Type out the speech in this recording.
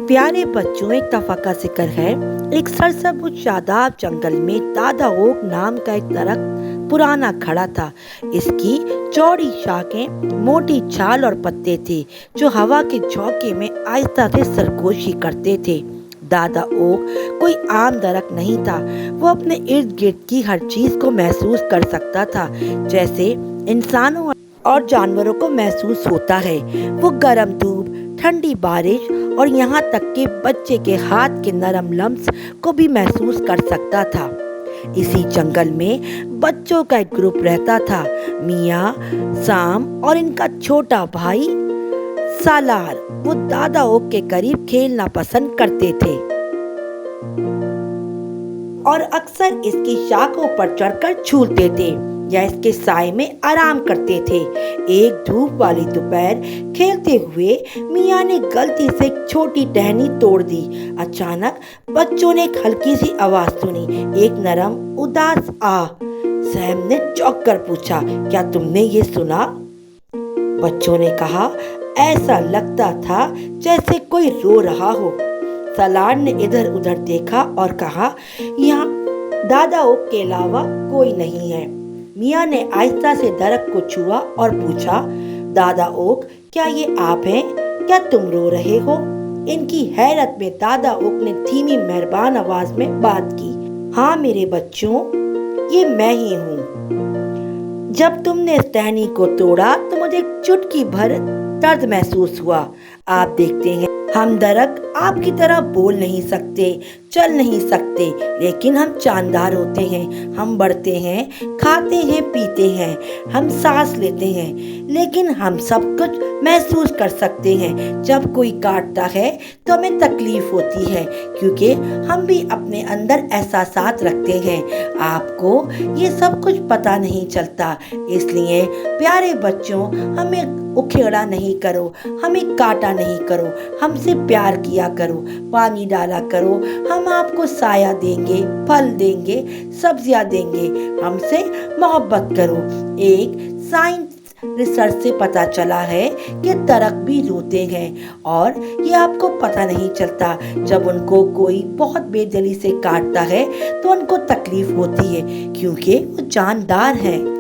प्यारे बच्चों, एक दफा का जिक्र है। एक सरसब्ज शादाब जंगल में दादा ओक नाम का एक दरख्त पुराना खड़ा था। इसकी चौड़ी शाखें, मोटी छाल और पत्ते थे जो हवा के झोंके में आहिस्ता से सरगोशी करते थे। दादा ओक कोई आम दरख्त नहीं था। वो अपने इर्द गिर्द की हर चीज को महसूस कर सकता था, जैसे इंसानों और जानवरों को महसूस होता है। वो गर्म धूप, ठंडी बारिश और यहाँ तक कि बच्चे के हाथ के नरम लम्स को भी महसूस कर सकता था। इसी जंगल में बच्चों का एक ग्रुप रहता था। मियाँ, साम और इनका छोटा भाई सालार। वो दादा ओक के करीब खेलना पसंद करते थे और अक्सर इसकी शाखों पर चढ़कर झूलते थे या इसके साए में आराम करते थे। एक धूप वाली दोपहर खेलते हुए मियाँ ने गलती से एक छोटी टहनी तोड़ दी। अचानक बच्चों ने एक हल्की सी आवाज सुनी, एक नरम उदास आ। सैम ने चौंक कर पूछा, क्या तुमने ये सुना? बच्चों ने कहा, ऐसा लगता था जैसे कोई रो रहा हो। सलार ने इधर उधर देखा और कहा, यहाँ दादा ओक के अलावा कोई नहीं है। मियाँ ने आहिस्ता से दरख्त को छुआ और पूछा, दादा ओक, क्या ये आप हैं? क्या तुम रो रहे हो? इनकी हैरत में दादा ओक ने धीमी मेहरबान आवाज में बात की, हाँ मेरे बच्चों, ये मैं ही हूँ। जब तुमने इस टहनी को तोड़ा तो मुझे चुटकी भर दर्द महसूस हुआ। आप देखते हैं, हम दरख्त आपकी तरह बोल नहीं सकते, चल नहीं सकते, लेकिन हम जानदार होते हैं। हम बढ़ते हैं, खाते हैं, पीते हैं, हम सांस लेते हैं, लेकिन हम सब कुछ महसूस कर सकते हैं। जब कोई काटता है तो हमें तकलीफ होती है, क्योंकि हम भी अपने अंदर एहसासात रखते हैं। आपको ये सब कुछ पता नहीं चलता। इसलिए प्यारे बच्चों, हमें उखेड़ा नहीं करो, हमें काटा नहीं करो, हमसे प्यार किया करो, पानी डाला करो। हम आपको साया देंगे, फल देंगे, सब्जियां देंगे। हमसे मोहब्बत करो। एक साइंस रिसर्च से पता चला है कि दरख्त भी रोते हैं और ये आपको पता नहीं चलता। जब उनको कोई बहुत बेदिली से काटता है तो उनको तकलीफ होती है, क्योंकि वो जानदार हैं।